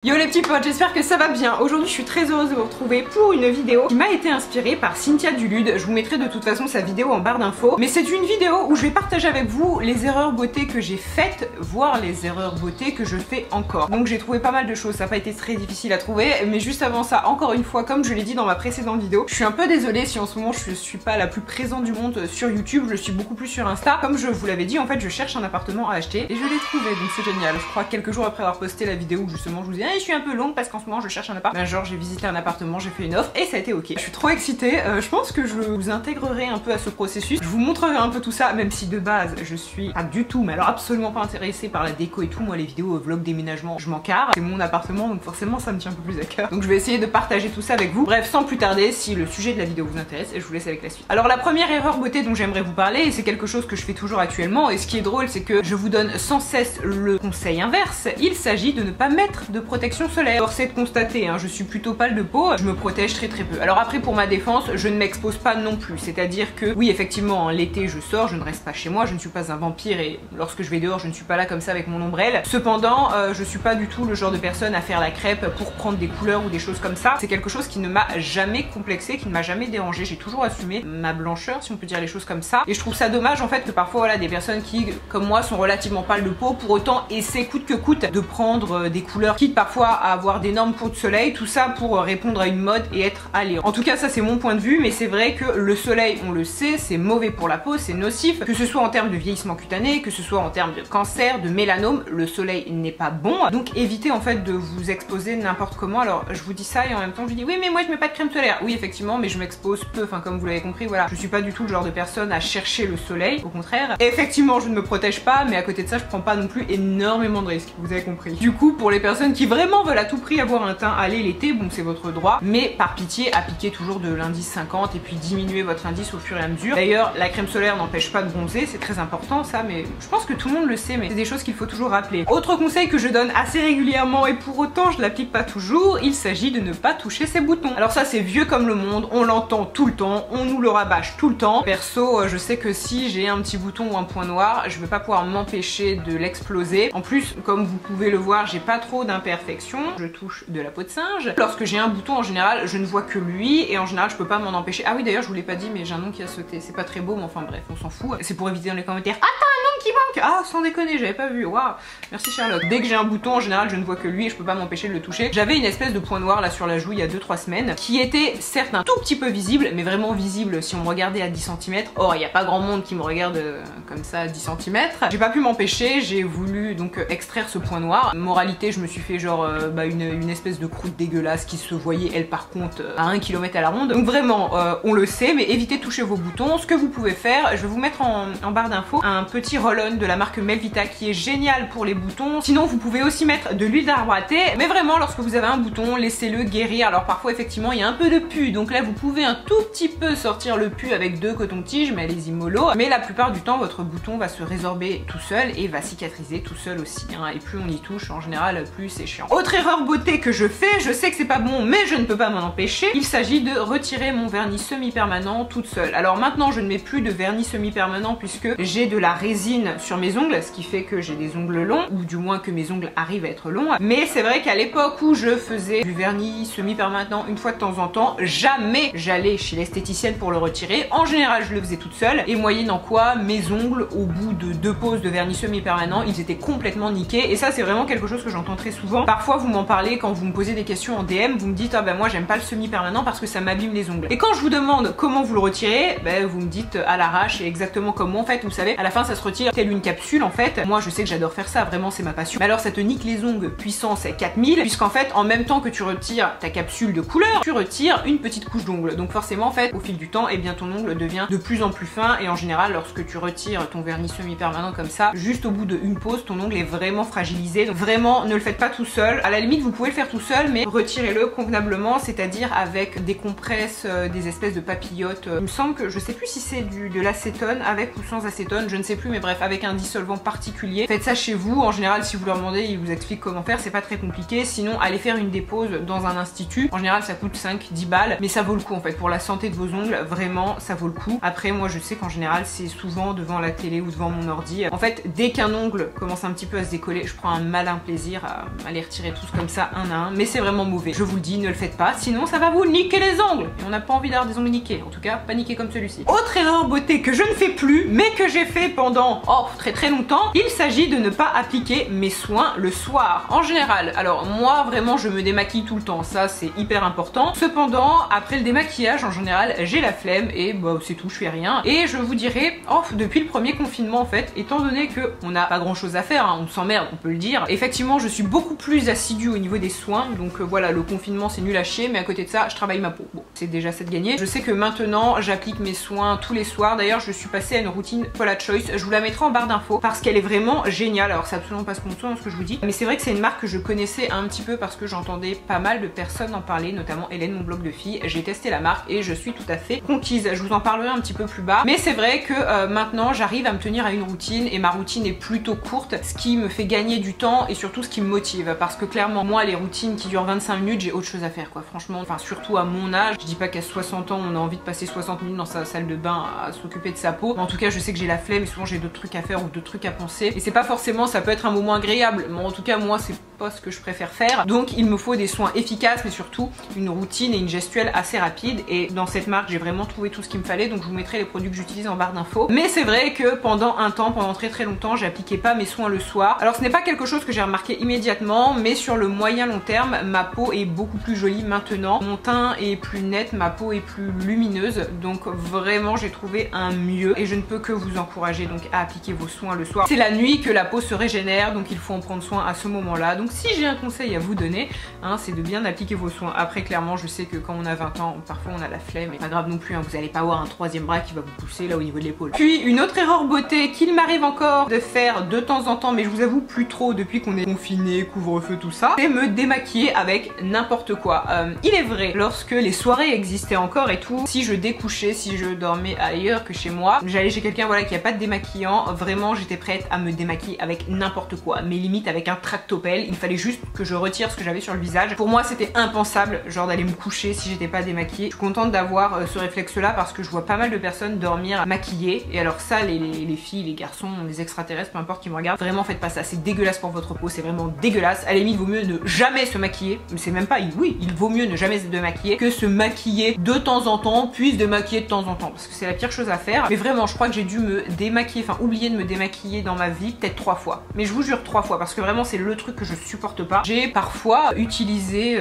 Yo les petits potes, j'espère que ça va bien. Aujourd'hui je suis très heureuse de vous retrouver pour une vidéo qui m'a été inspirée par Cynthia Dulude. Je vous mettrai de toute façon sa vidéo en barre d'infos. Mais c'est une vidéo où je vais partager avec vous les erreurs beauté que j'ai faites, voire les erreurs beauté que je fais encore. Donc j'ai trouvé pas mal de choses, ça n'a pas été très difficile à trouver. Mais juste avant ça, encore une fois, comme je l'ai dit dans ma précédente vidéo, je suis un peu désolée si en ce moment je suis pas la plus présente du monde sur YouTube, je suis beaucoup plus sur Insta. Comme je vous l'avais dit, en fait je cherche un appartement à acheter et je l'ai trouvé, donc c'est génial. Je crois quelques jours après avoir posté la vidéo où justement je vous dis je suis un peu longue parce qu'en ce moment je cherche un appart. Ben genre j'ai visité un appartement, j'ai fait une offre et ça a été ok. Je suis trop excitée, je pense que je vous intégrerai un peu à ce processus. Je vous montrerai un peu tout ça, même si de base je suis pas du tout, mais alors absolument pas intéressée par la déco et tout. Moi les vidéos vlog déménagement, je m'en carre. C'est mon appartement donc forcément ça me tient un peu plus à cœur. Donc je vais essayer de partager tout ça avec vous. Bref, sans plus tarder, si le sujet de la vidéo vous intéresse, je vous laisse avec la suite. Alors la première erreur beauté dont j'aimerais vous parler, et c'est quelque chose que je fais toujours actuellement, et ce qui est drôle c'est que je vous donne sans cesse le conseil inverse. Il s'agit de ne pas mettre de protection solaire. Force est de constater, je suis plutôt pâle de peau, je me protège très peu. Alors après pour ma défense, je ne m'expose pas non plus, c'est-à-dire que oui effectivement l'été je sors, je ne reste pas chez moi, je ne suis pas un vampire et lorsque je vais dehors je ne suis pas là comme ça avec mon ombrelle. Cependant je suis pas du tout le genre de personne à faire la crêpe pour prendre des couleurs ou des choses comme ça. C'est quelque chose qui ne m'a jamais complexé, qui ne m'a jamais dérangé, j'ai toujours assumé ma blancheur si on peut dire les choses comme ça. Et je trouve ça dommage en fait que parfois voilà des personnes qui comme moi sont relativement pâles de peau pour autant essaient coûte que coûte de prendre des couleurs, quitte parfois à avoir d'énormes coups de soleil, tout ça pour répondre à une mode et être alléant. En tout cas ça c'est mon point de vue, mais c'est vrai que le soleil on le sait c'est mauvais pour la peau, c'est nocif, que ce soit en termes de vieillissement cutané, que ce soit en termes de cancer, de mélanome, le soleil n'est pas bon, donc évitez en fait de vous exposer n'importe comment. Alors je vous dis ça et en même temps je vous dis oui mais moi je mets pas de crème solaire, oui effectivement mais je m'expose peu, enfin comme vous l'avez compris voilà, je suis pas du tout le genre de personne à chercher le soleil, au contraire. Et effectivement je ne me protège pas, mais à côté de ça je prends pas non plus énormément de risques, vous avez compris. Du coup pour les personnes qui vraiment veulent à tout prix avoir un teint allé l'été, bon c'est votre droit, mais par pitié appliquez toujours de l'indice 50 et puis diminuez votre indice au fur et à mesure. D'ailleurs la crème solaire n'empêche pas de bronzer, c'est très important ça, mais je pense que tout le monde le sait, mais c'est des choses qu'il faut toujours rappeler. Autre conseil que je donne assez régulièrement et pour autant je l'applique pas toujours, il s'agit de ne pas toucher ses boutons. Alors ça c'est vieux comme le monde, on l'entend tout le temps, on nous le rabâche tout le temps. Perso je sais que si j'ai un petit bouton ou un point noir, je vais pas pouvoir m'empêcher de l'exploser. En plus comme vous pouvez le voir, j'ai pas trop d'imperfections, je touche de la peau de singe. Lorsque j'ai un bouton en général je ne vois que lui et en général je peux pas m'en empêcher. Ah oui d'ailleurs je vous l'ai pas dit mais j'ai un nom qui a sauté, c'est pas très beau mais enfin bref on s'en fout. C'est pour éviter dans les commentaires ah t'as un nom qui manque, ah sans déconner j'avais pas vu, waouh merci Sherlock. Dès que j'ai un bouton en général je ne vois que lui et je peux pas m'empêcher de le toucher. J'avais une espèce de point noir là sur la joue il y a 2-3 semaines qui était certes un tout petit peu visible mais vraiment visible si on me regardait à 10 cm. Or il y a pas grand monde qui me regarde comme ça à 10 cm. J'ai pas pu m'empêcher, j'ai voulu donc extraire ce point noir. Moralité je me suis fait genre une espèce de croûte dégueulasse qui se voyait elle par contre à 1 km à la ronde. Donc vraiment on le sait, mais évitez de toucher vos boutons. Ce que vous pouvez faire, je vais vous mettre en barre d'infos un petit roll-on de la marque Melvita qui est génial pour les boutons. Sinon vous pouvez aussi mettre de l'huile d'arbre à thé, mais vraiment lorsque vous avez un bouton laissez-le guérir. Alors parfois effectivement il y a un peu de pus, donc là vous pouvez un tout petit peu sortir le pus avec 2 cotons-tiges, mais allez-y mollo. Mais la plupart du temps votre bouton va se résorber tout seul et va cicatriser tout seul aussi, et plus on y touche en général plus c'est chiant. Autre erreur beauté que je fais, je sais que c'est pas bon mais je ne peux pas m'en empêcher, il s'agit de retirer mon vernis semi-permanent toute seule. Alors maintenant je ne mets plus de vernis semi-permanent puisque j'ai de la résine sur mes ongles, ce qui fait que j'ai des ongles longs, ou du moins que mes ongles arrivent à être longs. Mais c'est vrai qu'à l'époque où je faisais du vernis semi-permanent une fois de temps en temps, jamais j'allais chez l'esthéticienne pour le retirer. En général je le faisais toute seule et moyennant quoi mes ongles au bout de 2 poses de vernis semi-permanent ils étaient complètement niqués. Et ça c'est vraiment quelque chose que j'entends très souvent. Parfois vous m'en parlez quand vous me posez des questions en DM, vous me dites ah ben moi j'aime pas le semi-permanent parce que ça m'abîme les ongles. Et quand je vous demande comment vous le retirez, ben vous me dites à l'arrache et exactement comme moi en fait, vous savez, à la fin ça se retire telle une capsule en fait. Moi je sais que j'adore faire ça, vraiment c'est ma passion. Mais alors ça te nique les ongles puissance 4000 puisqu'en fait en même temps que tu retires ta capsule de couleur, tu retires une petite couche d'ongles. Donc forcément en fait au fil du temps, et bien ton ongle devient de plus en plus fin et en général lorsque tu retires ton vernis semi-permanent comme ça, juste au bout de une pause, ton ongle est vraiment fragilisé. Donc vraiment ne le faites pas tout seul. À la limite vous pouvez le faire tout seul mais retirez-le convenablement, c'est-à-dire avec des compresses, des espèces de papillotes. Il me semble que je sais plus si c'est de l'acétone avec ou sans acétone, je ne sais plus mais bref bref avec un dissolvant particulier. Faites ça chez vous, en général si vous leur demandez ils vous expliquent comment faire, c'est pas très compliqué. Sinon allez faire une dépose dans un institut, en général ça coûte 5-10 balles, mais ça vaut le coup en fait pour la santé de vos ongles, vraiment ça vaut le coup. Après moi je sais qu'en général c'est souvent devant la télé ou devant mon ordi. En fait dès qu'un ongle commence un petit peu à se décoller, je prends un malin plaisir à les retirer tous comme ça un à un, mais c'est vraiment mauvais. Je vous le dis, ne le faites pas, sinon ça va vous niquer les ongles. Et on n'a pas envie d'avoir des ongles niqués, en tout cas pas niqués comme celui-ci. Autre erreur beauté que je ne fais plus, mais que j'ai fait pendant très longtemps, il s'agit de ne pas appliquer mes soins le soir. En général, alors moi vraiment je me démaquille tout le temps, ça c'est hyper important. Cependant, après le démaquillage en général, j'ai la flemme et bah c'est tout, je fais rien. Et je vous dirais, depuis le premier confinement en fait, étant donné que on n'a pas grand chose à faire, hein, on s'emmerde, on peut le dire. Effectivement, je suis beaucoup plus assidue au niveau des soins, donc voilà, le confinement c'est nul à chier, mais à côté de ça, je travaille ma peau. Bon, c'est déjà ça de gagner. Je sais que maintenant, j'applique mes soins tous les soirs. D'ailleurs, je suis passée à une routine Paula Choice. Je vous la mettrai en barre d'infos parce qu'elle est vraiment géniale. Alors, c'est absolument pas sponsor ce que je vous dis, mais c'est vrai que c'est une marque que je connaissais un petit peu parce que j'entendais pas mal de personnes en parler, notamment Hélène, mon blog de filles. J'ai testé la marque et je suis tout à fait conquise. Je vous en parlerai un petit peu plus bas, mais c'est vrai que maintenant, j'arrive à me tenir à une routine et ma routine est plutôt courte, ce qui me fait gagner du temps et surtout ce qui me motive parce que clairement, moi, les routines qui durent 25 minutes, j'ai autre chose à faire quoi. Franchement, enfin surtout à mon âge, je dis pas qu'à 60 ans, on a envie de passer 60 minutes dans sa salle de bain à s'occuper de sa peau, mais en tout cas, je sais que j'ai la flemme et souvent j'ai d'autres trucs à faire ou d'autres trucs à penser et c'est pas forcément, ça peut être un moment agréable, mais en tout cas, moi, c'est pas ce que je préfère faire. Donc, il me faut des soins efficaces, mais surtout une routine et une gestuelle assez rapide et dans cette marque, j'ai vraiment trouvé tout ce qu'il me fallait, donc je vous mettrai les produits que j'utilise en barre d'infos. Mais c'est vrai que pendant un temps, pendant très longtemps, j'appliquais pas mes soins le soir. Alors, ce n'est pas quelque chose que j'ai remarqué immédiatement, mais sur le moyen long terme, ma peau est beaucoup plus jolie maintenant. Mon teint est plus net, ma peau est plus lumineuse, donc vraiment j'ai trouvé un mieux et je ne peux que vous encourager donc à appliquer vos soins le soir. C'est la nuit que la peau se régénère, donc il faut en prendre soin à ce moment-là. Donc si j'ai un conseil à vous donner, hein, c'est de bien appliquer vos soins. Après clairement je sais que quand on a 20 ans, parfois on a la flemme, et pas grave non plus, hein, vous n'allez pas avoir un troisième bras qui va vous pousser là au niveau de l'épaule. Puis une autre erreur beauté qu'il m'arrive encore de faire de temps en temps, mais je vous avoue plus trop depuis qu'on est confiné, couvre-feu, tout ça, c'est me démaquiller avec n'importe quoi. Il est vrai, lorsque les soirées existaient encore et tout, si je découchais, si je dormais ailleurs que chez moi, j'allais chez quelqu'un voilà qui a pas de démaquillant, vraiment j'étais prête à me démaquiller avec n'importe quoi, mais limite avec un tractopelle, il fallait juste que je retire ce que j'avais sur le visage. Pour moi c'était impensable genre d'aller me coucher si j'étais pas démaquillée. Je suis contente d'avoir ce réflexe là parce que je vois pas mal de personnes dormir maquillées et alors ça les filles, les garçons, les extraterrestres, peu importe qui me regardent, vraiment faites pas ça, c'est dégueulasse pour votre peau, c'est vraiment dégueulasse. À la limite, il vaut mieux ne jamais se maquiller, mais c'est même pas, oui, il vaut mieux ne jamais se maquiller que se maquiller de temps en temps, puis se démaquiller de temps en temps, parce que c'est la pire chose à faire. Mais vraiment, je crois que j'ai dû me démaquiller, enfin oublier de me démaquiller dans ma vie peut-être 3 fois. Mais je vous jure 3 fois, parce que vraiment c'est le truc que je supporte pas. J'ai parfois utilisé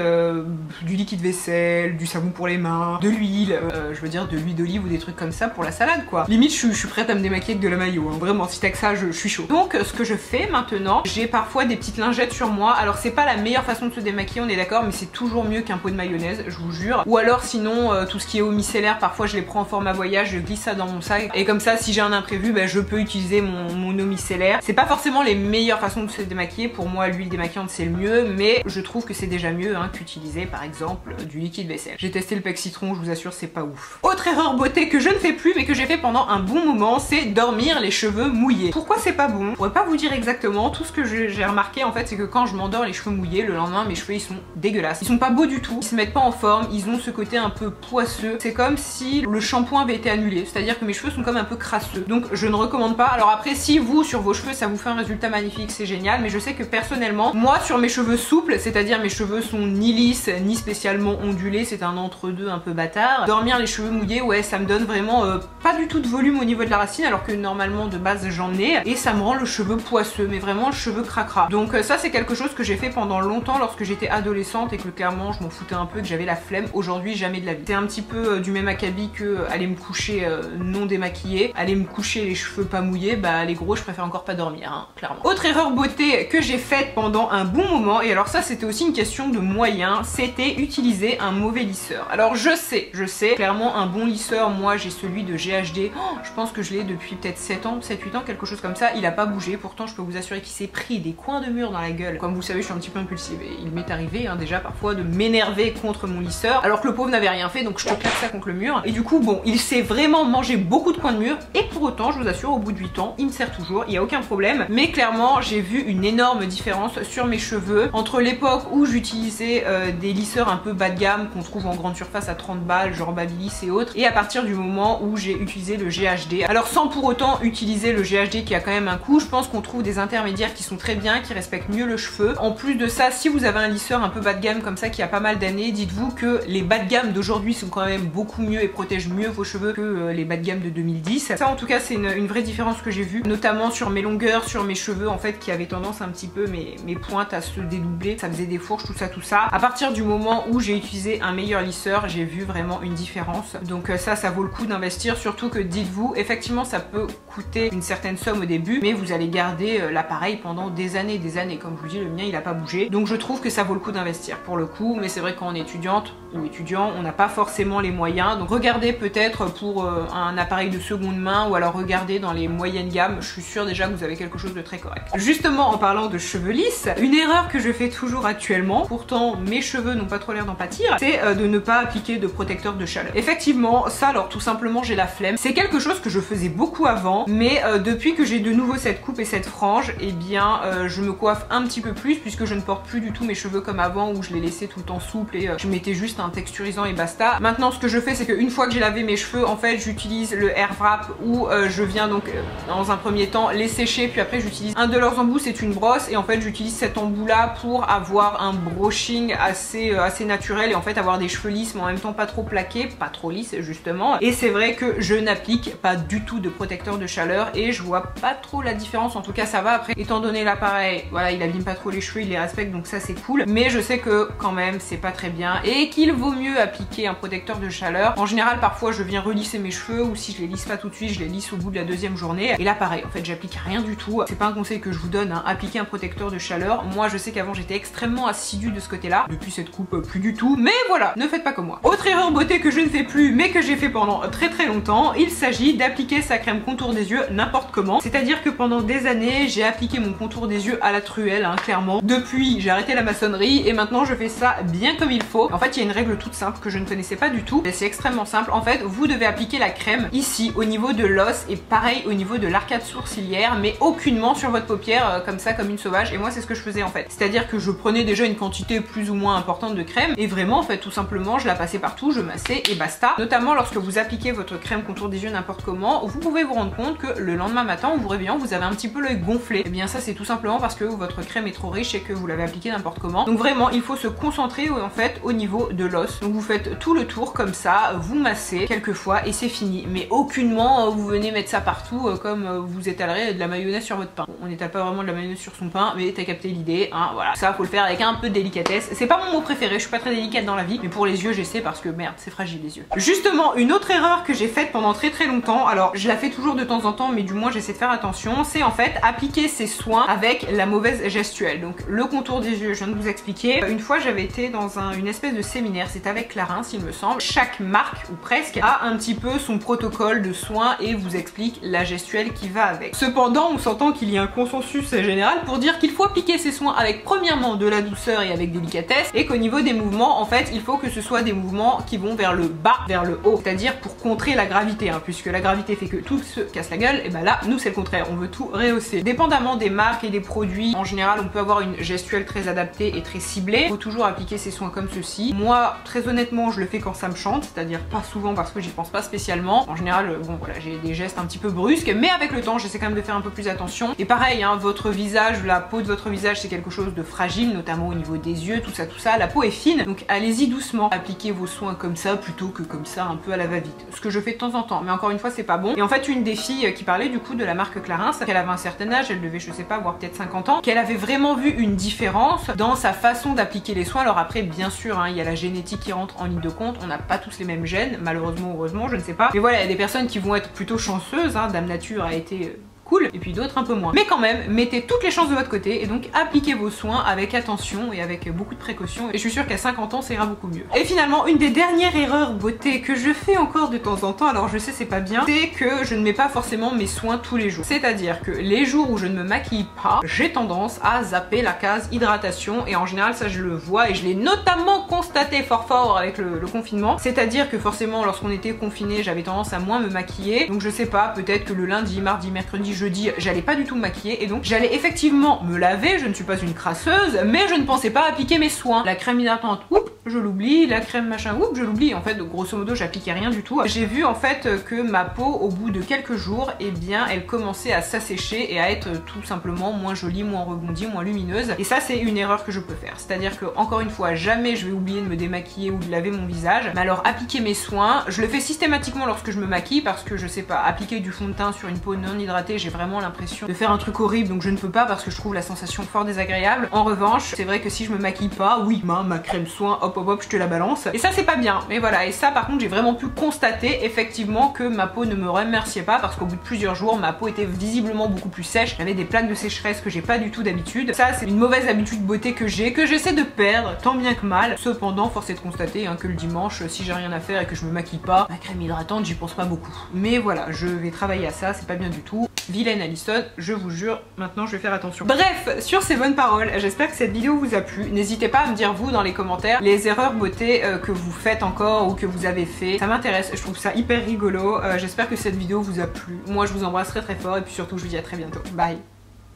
du liquide vaisselle, du savon pour les mains, de l'huile, je veux dire de l'huile d'olive ou des trucs comme ça pour la salade quoi. Limite je suis prête à me démaquiller avec de la maillot, hein. Vraiment si t'as que ça je suis chaud. Donc ce que je fais maintenant, j'ai parfois des petites lingettes sur moi. Alors c'est pas la meilleure façon de se démaquiller, on est d'accord, mais c'est toujours mieux qu'un pot de mayonnaise, je vous jure. Ou alors sinon tout ce qui est eau micellaire, parfois je les prends en format voyage, je glisse ça dans mon sac et comme ça si j'ai un imprévu, bah, je peux utiliser mon eau micellaire. C'est pas forcément les meilleures façons de se démaquiller, pour moi l'huile démaquillante c'est le mieux, mais je trouve que c'est déjà mieux hein, qu'utiliser par exemple du liquide vaisselle. J'ai testé le pec citron, je vous assure c'est pas ouf. Autre erreur beauté que je ne fais plus mais que j'ai fait pendant un bon moment, c'est dormir les cheveux mouillés. Pourquoi c'est pas bon? Je pourrais pas vous dire exactement, tout ce que j'ai remarqué en fait c'est que quand je m'endors les cheveux mouillés, le lendemain mes cheveux ils sont dégueulasses. Ils sont pas beaux du tout, ils se mettent pas en forme, ils ont ce côté un peu poisseux. C'est comme si le shampoing avait été annulé, c'est-à-dire que mes cheveux sont comme un peu crasseux. Donc je ne recommande pas. Alors après si vous sur vos cheveux ça vous fait un résultat magnifique, c'est génial, mais je sais que personnellement, moi sur mes cheveux souples, c'est-à-dire mes cheveux sont ni lisses ni spécialement ondulés, c'est un entre-deux un peu bâtard. Dormir les cheveux mouillés, ouais ça me donne vraiment pas du tout de volume au niveau de la racine alors que normalement de base j'en ai et ça me rend le cheveu poisseux, mais vraiment le cheveu cracra. Donc ça c'est quelque chose que j'ai fait pendant longtemps lorsque j'étais adolescente et que clairement je m'en foutais un peu, que j'avais la flemme. Aujourd'hui jamais de la vie. C'est un petit peu du même acabit que aller me coucher non démaquillée, aller me coucher les cheveux pas mouillés, bah les gros je préfère encore pas dormir hein, clairement. Autre erreur beauté que j'ai faite pendant pendant un bon moment, et alors ça c'était aussi une question de moyens, c'était utiliser un mauvais lisseur. Alors je sais, clairement un bon lisseur, moi j'ai celui de GHD, je pense que je l'ai depuis peut-être 7 ans, 7-8 ans, quelque chose comme ça, il a pas bougé, pourtant je peux vous assurer qu'il s'est pris des coins de mur dans la gueule. Comme vous savez, je suis un petit peu impulsive et il m'est arrivé déjà parfois de m'énerver contre mon lisseur, alors que le pauvre n'avait rien fait, donc je te claque ça contre le mur. Et du coup bon, il s'est vraiment mangé beaucoup de coins de mur, et pour autant je vous assure, au bout de 8 ans, il me sert toujours, il n'y a aucun problème. Mais clairement j'ai vu une énorme différence sur mes cheveux entre l'époque où j'utilisais des lisseurs un peu bas de gamme qu'on trouve en grande surface à 30 balles, genre Babyliss et autres, et à partir du moment où j'ai utilisé le GHD. Alors sans pour autant utiliser le GHD qui a quand même un coût, je pense qu'on trouve des intermédiaires qui sont très bien, qui respectent mieux le cheveu. En plus de ça, si vous avez un lisseur un peu bas de gamme comme ça qui a pas mal d'années, dites-vous que les bas de gamme d'aujourd'hui sont quand même beaucoup mieux et protègent mieux vos cheveux que les bas de gamme de 2010. Ça en tout cas c'est une vraie différence que j'ai vue, notamment sur mes longueurs, sur mes cheveux en fait qui avaient tendance un petit peu mes pointes à se dédoubler, ça faisait des fourches, tout ça. À partir du moment où j'ai utilisé un meilleur lisseur, j'ai vu vraiment une différence. Donc ça vaut le coup d'investir, surtout que dites-vous, effectivement ça peut coûter une certaine somme au début, mais vous allez garder l'appareil pendant des années. Comme je vous dis, le mien il a pas bougé, donc je trouve que ça vaut le coup d'investir pour le coup. Mais c'est vrai quand on est étudiante ou étudiant, on n'a pas forcément les moyens, donc regardez peut-être pour un appareil de seconde main, ou alors regardez dans les moyennes gammes, je suis sûre déjà que vous avez quelque chose de très correct. Justement en parlant de cheveux lisses, une erreur que je fais toujours actuellement, pourtant mes cheveux n'ont pas trop l'air d'en pâtir, c'est de ne pas appliquer de protecteur de chaleur. Effectivement ça, alors tout simplement j'ai la flemme, c'est quelque chose que je faisais beaucoup avant, mais depuis que j'ai de nouveau cette coupe et cette frange, et bien je me coiffe un petit peu plus, puisque je ne porte plus du tout mes cheveux comme avant où je les laissais tout le temps souples et je mettais juste un texturisant et basta. Maintenant ce que je fais, c'est qu'une fois que j'ai lavé mes cheveux, en fait j'utilise le air wrap, où je viens donc dans un premier temps les sécher, puis après j'utilise un de leurs embouts, c'est une brosse, et en fait j'utilise cet embout là pour avoir un brushing assez naturel, et en fait avoir des cheveux lisses mais en même temps pas trop plaqués, pas trop lisses justement. Et c'est vrai que je n'applique pas du tout de protecteur de chaleur et je vois pas trop la différence, en tout cas ça va. Après étant donné l'appareil, voilà, il abîme pas trop les cheveux, il les respecte, donc ça c'est cool, mais je sais que quand même c'est pas très bien et qu'il vaut mieux appliquer un protecteur de chaleur. En général parfois je viens relisser mes cheveux, ou si je les lisse pas tout de suite, je les lisse au bout de la deuxième journée, et là pareil, en fait j'applique rien du tout. C'est pas un conseil que je vous donne, hein, appliquer un protecteur de chaleur. Moi je sais qu'avant j'étais extrêmement assidue de ce côté là, depuis cette coupe plus du tout, mais voilà, ne faites pas comme moi. Autre erreur beauté que je ne fais plus mais que j'ai fait pendant très longtemps, il s'agit d'appliquer sa crème contour des yeux n'importe comment. C'est-à-dire que pendant des années j'ai appliqué mon contour des yeux à la truelle, hein, clairement. Depuis j'ai arrêté la maçonnerie et maintenant je fais ça bien comme il faut. En fait il y a une règle toute simple que je ne connaissais pas du tout, et c'est extrêmement simple. En fait vous devez appliquer la crème ici au niveau de l'os, et pareil au niveau de l'arcade sourcilière, mais aucunement sur votre paupière comme ça, comme une sauvage. Et moi c'est ce que je faisais en fait, c'est-à-dire que je prenais déjà une quantité plus ou moins importante de crème, et vraiment en fait tout simplement je la passais partout, je massais et basta. Notamment lorsque vous appliquez votre crème contour des yeux n'importe comment, vous pouvez vous rendre compte que le lendemain matin en vous réveillant vous avez un petit peu l'œil gonflé. Et bien ça c'est tout simplement parce que votre crème est trop riche et que vous l'avez appliquée n'importe comment. Donc vraiment il faut se concentrer en fait au niveau de l'os. Donc vous faites tout le tour comme ça, vous massez quelques fois et c'est fini. Mais aucunement vous venez mettre ça partout comme vous étalerez de la mayonnaise sur votre pain. Bon, on n'étale pas vraiment de la mayonnaise sur son pain, mais t'as capté l'idée, hein, voilà. Ça faut le faire avec un peu de délicatesse. C'est pas mon mot préféré, je suis pas très délicate dans la vie, mais pour les yeux j'essaie parce que merde c'est fragile les yeux. Justement une autre erreur que j'ai faite pendant très longtemps, alors je la fais toujours de temps en temps mais du moins j'essaie de faire attention, c'est en fait appliquer ses soins avec la mauvaise gestuelle. Donc le contour des yeux, je viens de vous expliquer. Une fois j'avais été dans une espèce de séminaire, c'était avec Clarins il me semble. Chaque marque ou presque a un petit peu son protocole de soins et vous explique la gestuelle qui va avec. Cependant on s'entend qu'il y a un consensus général pour dire qu'il faut appliquer ses soins avec premièrement de la douceur et avec délicatesse, et qu'au niveau des mouvements en fait il faut que ce soit des mouvements qui vont vers le bas, vers le haut, c'est-à-dire pour contrer la gravité, hein, puisque la gravité fait que tout se casse la gueule, et ben là nous c'est le contraire, on veut tout rehausser. Dépendamment des marques et des produits, en général on peut avoir une gestuelle très adaptée et très ciblée. Il faut toujours appliquer ses soins comme ceci. Moi très honnêtement je le fais quand ça me chante, c'est-à-dire pas souvent parce que j'y pense pas spécialement. En général bon voilà, j'ai des gestes un petit peu brusques, mais avec le temps j'essaie quand même de faire un peu plus attention. Et pareil hein, votre visage, la peau de votre visage c'est quelque chose de fragile, notamment au niveau des yeux, tout ça, la peau est fine, donc allez-y doucement, appliquez vos soins comme ça plutôt que comme ça un peu à la va-vite, ce que je fais de temps en temps, mais encore une fois c'est pas bon. Et en fait une des filles qui parlait du coup de la marque Clarins, qu'elle avait un certain âge, elle devait je sais pas avoir peut-être 50 ans, qu'elle avait vraiment vu une différence dans sa façon d'appliquer les soins. Alors après bien sûr hein, il y a la génétique qui rentre en ligne de compte, on n'a pas tous les mêmes gènes, malheureusement ou heureusement je ne sais pas, mais voilà il y a des personnes qui vont être plutôt chanceuses, hein, Dame Nature a été cool, et puis d'autres un peu moins. Mais quand même, mettez toutes les chances de votre côté et donc appliquez vos soins avec attention et avec beaucoup de précautions. Et je suis sûre qu'à 50 ans, ça ira beaucoup mieux. Et finalement, une des dernières erreurs beauté que je fais encore de temps en temps, alors je sais c'est pas bien, c'est que je ne mets pas forcément mes soins tous les jours. C'est-à-dire que les jours où je ne me maquille pas, j'ai tendance à zapper la case hydratation, et en général ça je le vois et je l'ai notamment constaté fort avec le confinement. C'est-à-dire que forcément lorsqu'on était confiné, j'avais tendance à moins me maquiller. Donc je sais pas, peut-être que le lundi, mardi, mercredi, jeudi, j'allais pas du tout me maquiller et donc j'allais effectivement me laver, je ne suis pas une crasseuse, mais je ne pensais pas appliquer mes soins. La crème hydratante, oups, je l'oublie, la crème machin, oups, je l'oublie. En fait, grosso modo, j'appliquais rien du tout. J'ai vu en fait que ma peau, au bout de quelques jours, eh bien, elle commençait à s'assécher et à être tout simplement moins jolie, moins rebondie, moins lumineuse. Et ça, c'est une erreur que je peux faire. C'est-à-dire que, encore une fois, jamais je vais oublier de me démaquiller ou de laver mon visage. Mais alors, appliquer mes soins, je le fais systématiquement lorsque je me maquille parce que je sais pas, appliquer du fond de teint sur une peau non hydratée, j'ai vraiment l'impression de faire un truc horrible, donc je ne peux pas parce que je trouve la sensation fort désagréable. En revanche, c'est vrai que si je me maquille pas, oui, ma crème soin, hop hop hop, je te la balance. Et ça, c'est pas bien. Mais voilà, et ça, par contre, j'ai vraiment pu constater effectivement que ma peau ne me remerciait pas parce qu'au bout de plusieurs jours, ma peau était visiblement beaucoup plus sèche. J'avais des plaques de sécheresse que j'ai pas du tout d'habitude. Ça, c'est une mauvaise habitude beauté que j'ai, que j'essaie de perdre tant bien que mal. Cependant, force est de constater que le dimanche, si j'ai rien à faire et que je me maquille pas, ma crème hydratante, j'y pense pas beaucoup. Mais voilà, je vais travailler à ça, c'est pas bien du tout. Vilaine Alison, je vous jure, maintenant je vais faire attention. Bref, sur ces bonnes paroles, j'espère que cette vidéo vous a plu. N'hésitez pas à me dire vous dans les commentaires les erreurs beauté que vous faites encore ou que vous avez fait. Ça m'intéresse, je trouve ça hyper rigolo. J'espère que cette vidéo vous a plu. Moi je vous embrasse très fort et puis surtout je vous dis à très bientôt. Bye.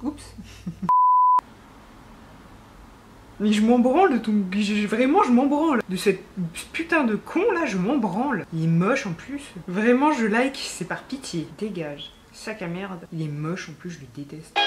Oups. Mais je m'en branle de tout. Vraiment, je m'en branle. De cette putain de con là, je m'en branle. Il est moche en plus. Vraiment, je like. C'est par pitié. Dégage. Sac à merde. Il est moche en plus, je le déteste.